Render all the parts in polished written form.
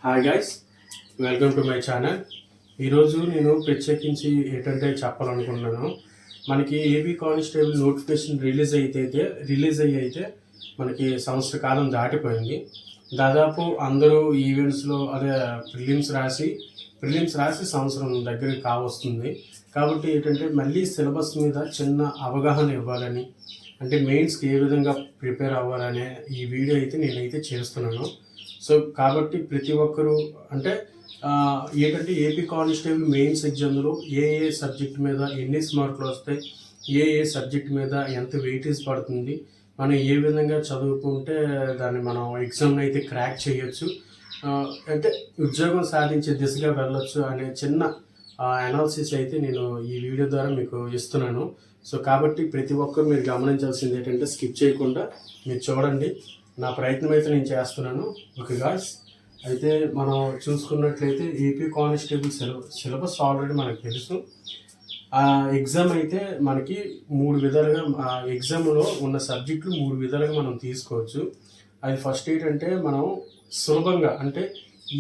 Hi guys, welcome to my channel. ఈరోజు నేను ప్రత్యేకించి ఏంటంటే చెప్పాలనుకుంటున్నాను. మనకి ఏపీ కానిస్టేబుల్ నోటిఫికేషన్ రిలీజ్ అయితే మనకి సంవత్సర కాలం దాటిపోయింది. దాదాపు అందరూ ఈవెంట్స్లో ప్రిలిమ్స్ రాసి సంవత్సరం దగ్గరికి కావస్తుంది. కాబట్టి ఏంటంటే మళ్ళీ సిలబస్ మీద చిన్న అవగాహన ఇవ్వాలని, అంటే మెయిన్స్కి ఏ విధంగా ప్రిపేర్ అవ్వాలనే ఈ వీడియో అయితే నేనైతే చేస్తున్నాను. సో కాబట్టి ప్రతి ఒక్కరూ అంటే ఏంటంటే ఏపీ కానిస్టేబుల్ మెయిన్స్ ఎగ్జామ్లో ఏ సబ్జెక్ట్ మీద ఎన్ని మార్కులు వస్తాయి, ఏ సబ్జెక్ట్ మీద ఎంత వెయిటేజ్ పడుతుంది, మనం ఏ విధంగా చదువుకుంటే దాన్ని మనం ఎగ్జామ్ని అయితే క్రాక్ చేయొచ్చు, అంటే ఉద్యోగం సాధించే దిశగా వెళ్ళొచ్చు అనే చిన్న అనాలిసిస్ అయితే నేను ఈ వీడియో ద్వారా మీకు ఇస్తున్నాను. సో కాబట్టి ప్రతి ఒక్కరు మీరు గమనించాల్సింది ఏంటంటే స్కిప్ చేయకుండా మీరు చూడండి. నా ప్రయత్నం అయితే నేను చేస్తున్నాను. ఓకే గాయ్స్, అయితే మనం చూసుకున్నట్లయితే ఏపీ కానిస్టేబుల్ సిలబస్ ఆల్రెడీ మనకు తెలుసు. ఆ ఎగ్జామ్ అయితే మనకి 3 విధాలుగా ఎగ్జామ్లో ఉన్న సబ్జెక్టులు 3 విధాలుగా మనం తీసుకోవచ్చు. అది ఫస్ట్ ఏంటంటే మనం సులభంగా అంటే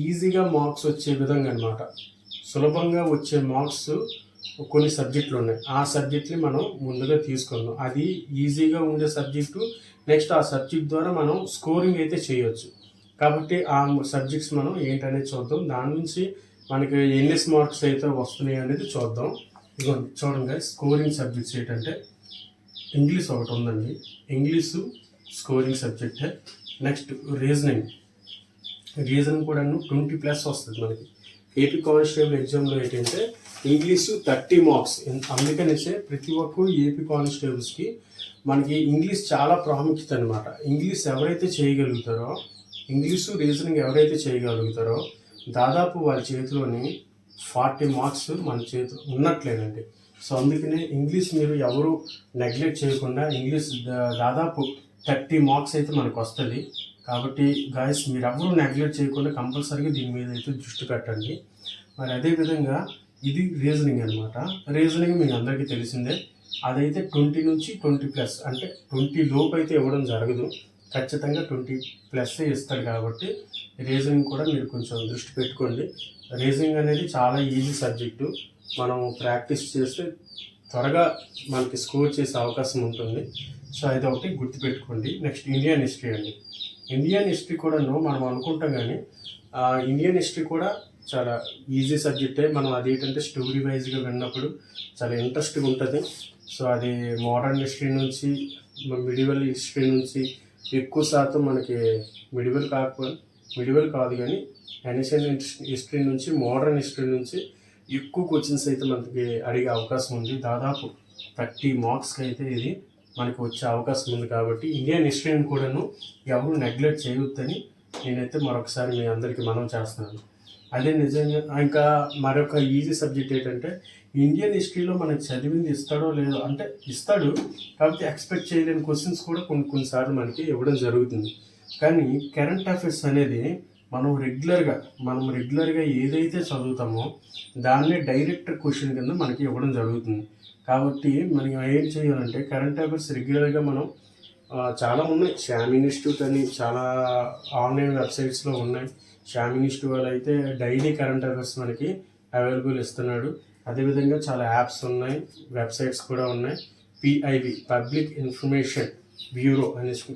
ఈజీగా మార్క్స్ వచ్చే విధంగా అనమాట. సులభంగా వచ్చే మార్క్స్ కొన్ని సబ్జెక్టులు ఉన్నాయి. ఆ సబ్జెక్ట్ని మనం ముందుగా తీసుకుందాం. అది ఈజీగా ఉండే సబ్జెక్టు. నెక్స్ట్ ఆ సబ్జెక్ట్ ద్వారా మనం స్కోరింగ్ అయితే చేయొచ్చు. కాబట్టి ఆ సబ్జెక్ట్స్ మనం ఏంటనేది చూద్దాం. దాని నుంచి మనకి ఎన్ని మార్క్స్ అయితే వస్తున్నాయి అనేది చూద్దాం. ఇదిగోండి చూడండి, స్కోరింగ్ సబ్జెక్ట్స్ ఏంటంటే ఇంగ్లీష్ ఒకటి ఉందండి. ఇంగ్లీషు స్కోరింగ్ సబ్జెక్టే. నెక్స్ట్ రీజనింగ్ కూడా 20+ వస్తుంది మనకి. ఏపీ కానిస్టేబుల్ ఎగ్జామ్లో ఏంటంటే ఇంగ్లీషు 30 మార్క్స్. అందుకనేసే ప్రతి ఒక్కరు ఏపీ కానిస్టేబుల్స్కి మనకి ఇంగ్లీష్ చాలా ప్రాముఖ్యత అనమాట. ఇంగ్లీష్ ఎవరైతే చేయగలుగుతారో, ఇంగ్లీషు రీజనింగ్ ఎవరైతే చేయగలుగుతారో దాదాపు వాళ్ళ చేతిలోని 40 మార్క్స్ మన చేతిలో ఉన్నట్లేనండి. సో అందుకనే ఇంగ్లీష్ మీరు ఎవరు నెగ్లెక్ట్ చేయకుండా ఇంగ్లీష్ దాదాపు 30 మార్క్స్ అయితే మనకు వస్తుంది. కాబట్టి గాయస్ మీరు ఎవరు నెగ్లెక్ట్ చేయకుండా కంపల్సరీగా దీని మీద అయితే దృష్టి పెట్టండి. మరి అదేవిధంగా ఇది రీజనింగ్ అనమాట. రీజనింగ్ మీకు అందరికీ తెలిసిందే. అదైతే 20 నుంచి 20+ అంటే 20 లోపు అయితే ఇవ్వడం జరగదు. ఖచ్చితంగా 20+ ఇస్తాడు. కాబట్టి రీజనింగ్ కూడా మీరు కొంచెం దృష్టి పెట్టుకోండి. రీజనింగ్ అనేది చాలా ఈజీ సబ్జెక్టు. మనం ప్రాక్టీస్ చేస్తే త్వరగా మనకి స్కోర్ చేసే అవకాశం ఉంటుంది. సో అది ఒకటి గుర్తుపెట్టుకోండి. నెక్స్ట్ ఇండియన్ హిస్టరీ అండి. ఇండియన్ హిస్టరీ కూడాను మనం అనుకుంటాం, కానీ ఇండియన్ హిస్టరీ కూడా చాలా ఈజీ సబ్జెక్టే. మనం అదేంటంటే స్టోరీ వైజ్గా విన్నప్పుడు చాలా ఇంట్రెస్ట్గా ఉంటుంది. సో అది మోడర్న్ హిస్టరీ నుంచి మిడివల్ హిస్టరీ నుంచి ఎక్కువ శాతం మనకి మిడివల్ కాదు కానీ ఏన్షియెంట్ హిస్టరీ నుంచి మోడర్న్ హిస్టరీ నుంచి ఎక్కువ క్వశ్చన్స్ అయితే మనకి అడిగే అవకాశం ఉంది. దాదాపు 30 మార్క్స్కి అయితే ఇది మనకు వచ్చే అవకాశం ఉంది. కాబట్టి ఇండియన్ హిస్టరీని కూడాను ఎవరు నెగ్లెక్ట్ చేయవద్దని నేనైతే మరొకసారి మీ అందరికీ మనవి చేస్తున్నాను. అదే నిజంగా ఇంకా మరొక ఈజీ సబ్జెక్ట్ ఏంటంటే ఇండియన్ హిస్టరీలో మనకు చదివింది ఇస్తాడో లేదో అంటే ఇస్తాడు, కాబట్టి ఎక్స్పెక్ట్ చేయలేని క్వశ్చన్స్ కూడా కొన్నిసార్లు మనకి ఇవ్వడం జరుగుతుంది. కానీ కరెంట్ అఫైర్స్ అనేది మనం రెగ్యులర్గా ఏదైతే చదువుతామో దాన్నే డైరెక్ట్ క్వశ్చన్ కింద మనకి ఇవ్వడం జరుగుతుంది. కాబట్టి మనం ఏం చేయాలంటే కరెంట్ అఫైర్స్ రెగ్యులర్గా మనం చాలా ఉన్నాయి. శ్యామ్ ఇన్స్టిట్యూట్ అని చాలా ఆన్లైన్ వెబ్సైట్స్లో ఉన్నాయి. శ్యామ్ ఇన్స్టిట్యూట్ వాళ్ళు అయితే డైలీ కరెంట్ అఫైర్స్ మనకి అవైలబుల్ ఇస్తున్నాడు. అదేవిధంగా చాలా యాప్స్ ఉన్నాయి, వెబ్సైట్స్ కూడా ఉన్నాయి. పిఐబి పబ్లిక్ ఇన్ఫర్మేషన్ బ్యూరో అనేసి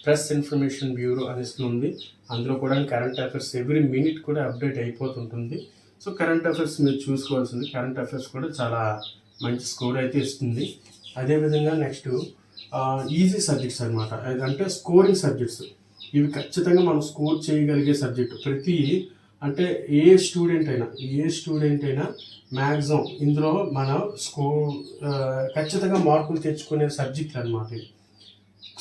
ప్రెస్ ఇన్ఫర్మేషన్ బ్యూరో అనేసి ఉంది. అందులో కూడా కరెంట్ అఫైర్స్ ఎవ్రీ మినిట్ కూడా అప్డేట్ అయిపోతుంటుంది. సో కరెంట్ అఫైర్స్ మీరు చూసుకోవాల్సింది. కరెంట్ అఫైర్స్ కూడా చాలా మంచి స్కోర్ అయితే ఇస్తుంది. అదేవిధంగా నెక్స్ట్ ఈజీ సబ్జెక్ట్స్ అనమాట. అంటే స్కోరింగ్ సబ్జెక్ట్స్ ఇవి ఖచ్చితంగా మనం స్కోర్ చేయగలిగే సబ్జెక్టు. అంటే ఏ స్టూడెంట్ అయినా మ్యాక్సిమం ఇందులో మన ఖచ్చితంగా మార్కులు తెచ్చుకునే సబ్జెక్టులు అనమాట.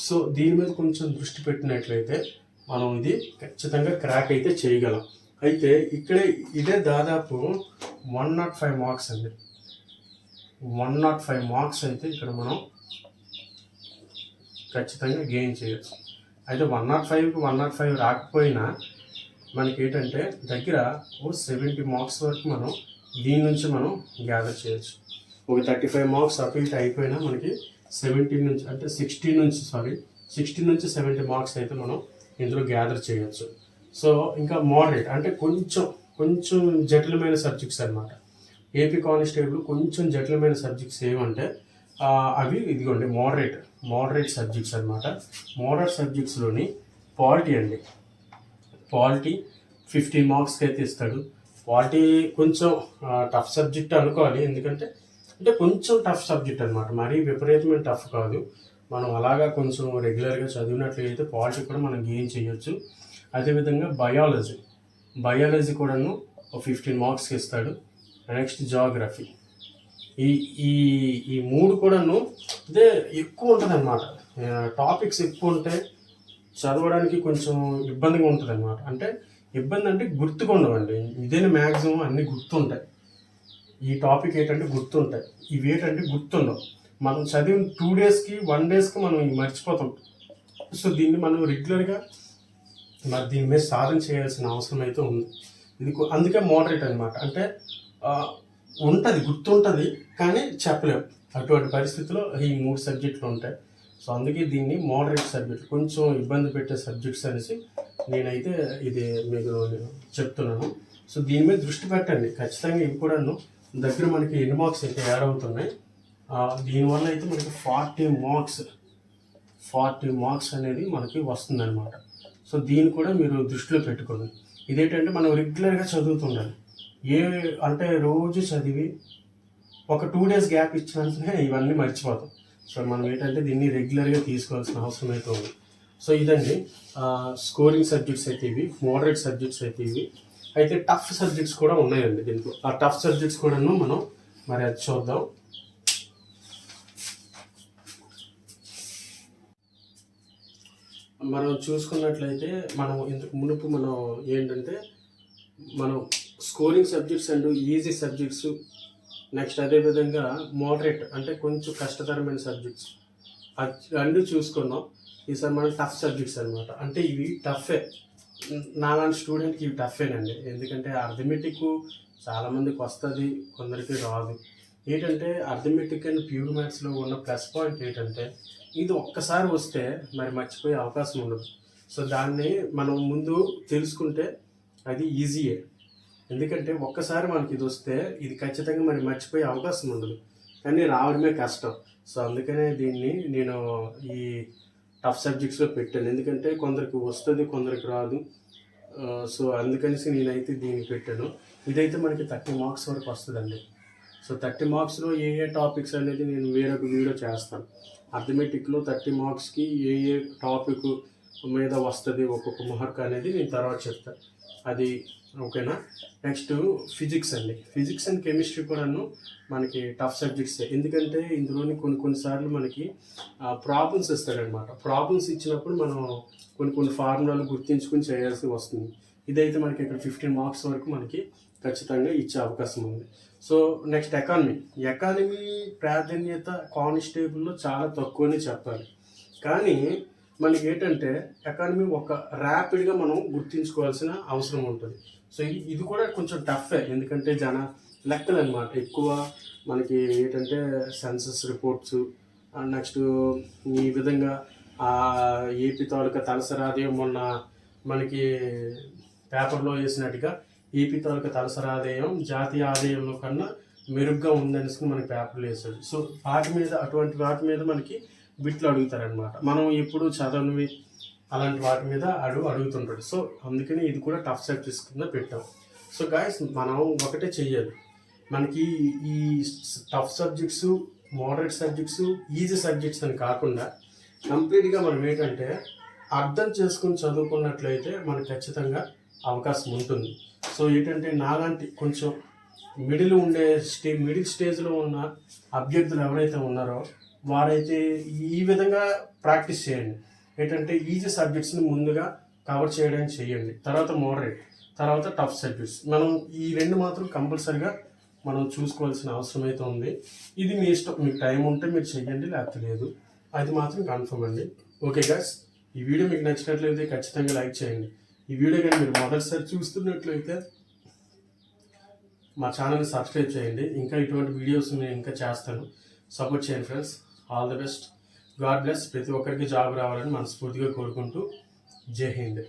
సో దీని మీద కొంచెం దృష్టి పెట్టినట్లయితే మనం ఇది ఖచ్చితంగా క్రాక్ అయితే చేయగలం. అయితే ఇదే దాదాపు 105 మార్క్స్ అండి. 105 మార్క్స్ అయితే ఇక్కడ మనం ఖచ్చితంగా గెయిన్ చేయొచ్చు. అయితే 105 రాకపోయినా మనకి ఏంటంటే దగ్గర 70 మార్క్స్ వరకు మనం దీని నుంచి మనం గ్యాదర్ చేయొచ్చు. ఒక 35 మార్క్స్ అటు ఇటు అయిపోయినా మనకి 16 నుంచి 70 మార్క్స్ అయితే మనం ఇందులో గ్యాదర్ చేయొచ్చు. సో ఇంకా మోడరేట్ అంటే కొంచెం కొంచెం జటిలమైన సబ్జెక్ట్స్ అనమాట. ఏపీ కానిస్టేబుల్ కొంచెం జటిలమైన సబ్జెక్ట్స్ ఏమంటే అవి ఇదిగోండి మోడరేట్ సబ్జెక్ట్స్ అనమాట. మోడరేట్ సబ్జెక్ట్స్లోని పాలిటీ అండి. పాలిటీ 15 మార్క్స్కి అయితే ఇస్తాడు. పాలిటీ కొంచెం టఫ్ సబ్జెక్ట్ అనుకోవాలి, ఎందుకంటే అంటే కొంచెం టఫ్ సబ్జెక్ట్ అనమాట, మరీ విపరీతమైన టఫ్ కాదు. మనం అలాగా కొంచెం రెగ్యులర్గా చదివినట్లయితే పాలిటీ కూడా మనం గెయిన్ చేయొచ్చు. అదేవిధంగా బయాలజీ కూడాను 15 మార్క్స్కి ఇస్తాడు. Next geography. ఈ ఈ ఈ మూడు కూడాను అదే ఎక్కువ ఉంటుంది అనమాట. టాపిక్స్ ఎక్కువ ఉంటాయి, చదవడానికి కొంచెం ఇబ్బందిగా ఉంటుంది అనమాట. అంటే ఇబ్బంది అంటే గుర్తుగా ఉండవండి, ఇదేనా మ్యాక్సిమం అన్నీ గుర్తుంటాయి. ఈ టాపిక్ ఏంటంటే గుర్తుంటాయి, ఇవి ఏంటంటే గుర్తుండవు. మనం చదివిన 2 డేస్కి 1 డేస్కి మనం మర్చిపోతాం. సో దీన్ని మనం రెగ్యులర్గా మరి దీని మీద సాధన చేయాల్సిన అవసరం అయితే ఉంది. ఇది అందుకే మోడరేట్ అనమాట. అంటే ఉంటుంది, గుర్తుంటుంది, కానీ చెప్పలేము. అటువంటి పరిస్థితుల్లో ఈ 3 సబ్జెక్టులు ఉంటాయి. సో అందుకే దీన్ని మోడరేట్ సబ్జెక్ట్, కొంచెం ఇబ్బంది పెట్టే సబ్జెక్ట్స్ అనేసి నేనైతే ఇది మీకు చెప్తున్నాను. సో దీని మీద దృష్టి పెట్టండి ఖచ్చితంగా. ఇవి కూడాను దగ్గర మనకి ఎన్ని మార్క్స్ అయితే యాడ్ అవుతున్నాయి. దీనివల్ల అయితే మనకి 40 మార్క్స్ అనేది మనకి వస్తుందన్నమాట. సో దీన్ని కూడా మీరు దృష్టిలో పెట్టుకోండి. ఇదేంటంటే మనం రెగ్యులర్గా చదువుతుండాలి. అంటే రోజు చదివి ఒక 2 డేస్ గ్యాప్ ఇచ్చినందుకే ఇవన్నీ మర్చిపోతాం. సో మనం ఏంటంటే దీన్ని రెగ్యులర్గా తీసుకోవాల్సిన అవసరం అయితే ఉంది. సో ఇదండి స్కోరింగ్ సబ్జెక్ట్స్ అయితే ఇవి, మోడరేట్ సబ్జెక్ట్స్ అయితే ఇవి. అయితే టఫ్ సబ్జెక్ట్స్ కూడా ఉన్నాయండి దీంట్లో. ఆ టఫ్ సబ్జెక్ట్స్ కూడాను మనం మరి అది చూద్దాం. మనం చూసుకున్నట్లయితే మనం ఇంతకు మునుపు మనం ఏంటంటే మనం scoring subjects and easy subjects, next అదేవిధంగా మోడరేట్ అంటే కొంచెం కష్టతరమైన సబ్జెక్ట్స్ అది రెండు చూసుకున్నాం. ఈసారి మనం టఫ్ సబ్జెక్ట్స్ అనమాట. అంటే ఇవి టఫే, నాలాంటి స్టూడెంట్కి ఇవి టఫేనండి. ఎందుకంటే అర్థమెటిక్ చాలామందికి వస్తుంది, కొందరికి రాదు. ఏంటంటే అర్థమెటిక్ అండ్ ప్యూర్ మ్యాథ్స్లో ఉన్న ప్లస్ పాయింట్ ఏంటంటే ఇది ఒక్కసారి వస్తే మరి మర్చిపోయే అవకాశం ఉండదు. సో దాన్ని మనం ముందు తెలుసుకుంటే అది ఈజీయే. ఎందుకంటే ఒక్కసారి మనకి ఇది వస్తే ఇది ఖచ్చితంగా మరి మర్చిపోయే అవకాశం ఉండదు, కానీ రావడమే కష్టం. సో అందుకనే దీన్ని నేను ఈ టఫ్ సబ్జెక్ట్స్లో పెట్టాను. ఎందుకంటే కొందరికి వస్తుంది, కొందరికి రాదు. సో అందుకనేసి నేనైతే దీన్ని పెట్టాను. ఇదైతే మనకి 30 మార్క్స్ వరకు వస్తుందండి. సో 30 మార్క్స్లో ఏ టాపిక్స్ అనేది నేను వేరొక వీడియో చేస్తాను. అర్థమెటిక్లో 30 మార్క్స్కి ఏ టాపిక్ మీద వస్తుంది ఒక్కొక్క మార్క్ అనేది నేను తర్వాత చెప్తాను. అది ఓకేనా. నెక్స్ట్ ఫిజిక్స్ అండి. ఫిజిక్స్ అండ్ కెమిస్ట్రీ కూడాను మనకి టఫ్ సబ్జెక్ట్సే. ఎందుకంటే ఇందులోని కొన్నిసార్లు మనకి ప్రాబ్లమ్స్ ఇస్తారనమాట. ప్రాబ్లమ్స్ ఇచ్చినప్పుడు మనం కొన్ని ఫార్ములాలు గుర్తించుకుని చేయాల్సి వస్తుంది. ఇదైతే మనకి ఇక్కడ 15 మార్క్స్ వరకు మనకి ఖచ్చితంగా ఇచ్చే అవకాశం ఉంది. సో నెక్స్ట్ ఎకానమీ ప్రాధాన్యత కానిస్టేబుల్లో చాలా తక్కువనే చెప్పాలి, కానీ మనకి ఏంటంటే ఎకానమీ ఒక ర్యాపిడ్గా మనం గుర్తించుకోవాల్సిన అవసరం ఉంటుంది. సో ఇది కూడా కొంచెం టఫే, ఎందుకంటే లెక్కలు అనమాట ఎక్కువ మనకి ఏంటంటే సెన్సస్ రిపోర్ట్స్, నెక్స్ట్ ఈ విధంగా ఏపీ తాలూకా తలసరి ఆదాయం మొన్న మనకి పేపర్లో వేసినట్టుగా ఏపీ తాలూకా తలసరి ఆదాయం జాతీయ ఆదాయంలో కన్నా మెరుగ్గా ఉందనేసి మనకి పేపర్లు వేసాడు. సో అటువంటి వాటి మీద మనకి బిట్లు అడుగుతారనమాట. మనం ఎప్పుడు చదవనివి అలాంటి వాటి మీద అడుగుతుంటాడు. సో అందుకని ఇది కూడా టఫ్ సబ్జెక్ట్స్ కింద పెట్టాం. సో గాయస్ మనం ఒకటే చెయ్యాలి, మనకి ఈ tough subjects, moderate subjects, easy subjects అని కాకుండా కంప్లీట్గా మనం ఏంటంటే అర్థం చేసుకుని చదువుకున్నట్లయితే మనకు ఖచ్చితంగా అవకాశం ఉంటుంది. సో ఏంటంటే నాలాంటి కొంచెం మిడిల్ స్టేజ్లో ఉన్న అభ్యర్థులు ఎవరైతే ఉన్నారో వారైతే ఈ విధంగా ప్రాక్టీస్ చేయండి. ఏంటంటే ఈజీ సబ్జెక్ట్స్ని ముందుగా కవర్ చేయడానికి చేయండి, తర్వాత మోడరేట్, తర్వాత టఫ్ సబ్జెక్ట్స్. మనం ఈ రెండు మాత్రం కంపల్సరిగా మనం చూసుకోవాల్సిన అవసరం అయితే ఉంది. ఇది మీ ఇష్టం, మీకు టైం ఉంటే మీరు చెయ్యండి, లేకపోతే లేదు, అది మాత్రం కన్ఫర్మ్ అండి. ఓకే గైస్, ఈ వీడియో మీకు నచ్చినట్లయితే ఖచ్చితంగా లైక్ చేయండి. ఈ వీడియో కానీ మీరు మొదటిసారి చూస్తున్నట్లయితే మా ఛానల్ని సబ్స్క్రైబ్ చేయండి. ఇంకా ఇటువంటి వీడియోస్ నేను ఇంకా చేస్తాను, సపోర్ట్ చేయండి friends. All the best, God bless. ప్రతి ఒక్కరికి జాబ్ రావాలని మనస్ఫూర్తిగా కోరుకుంటూ జై హింద్.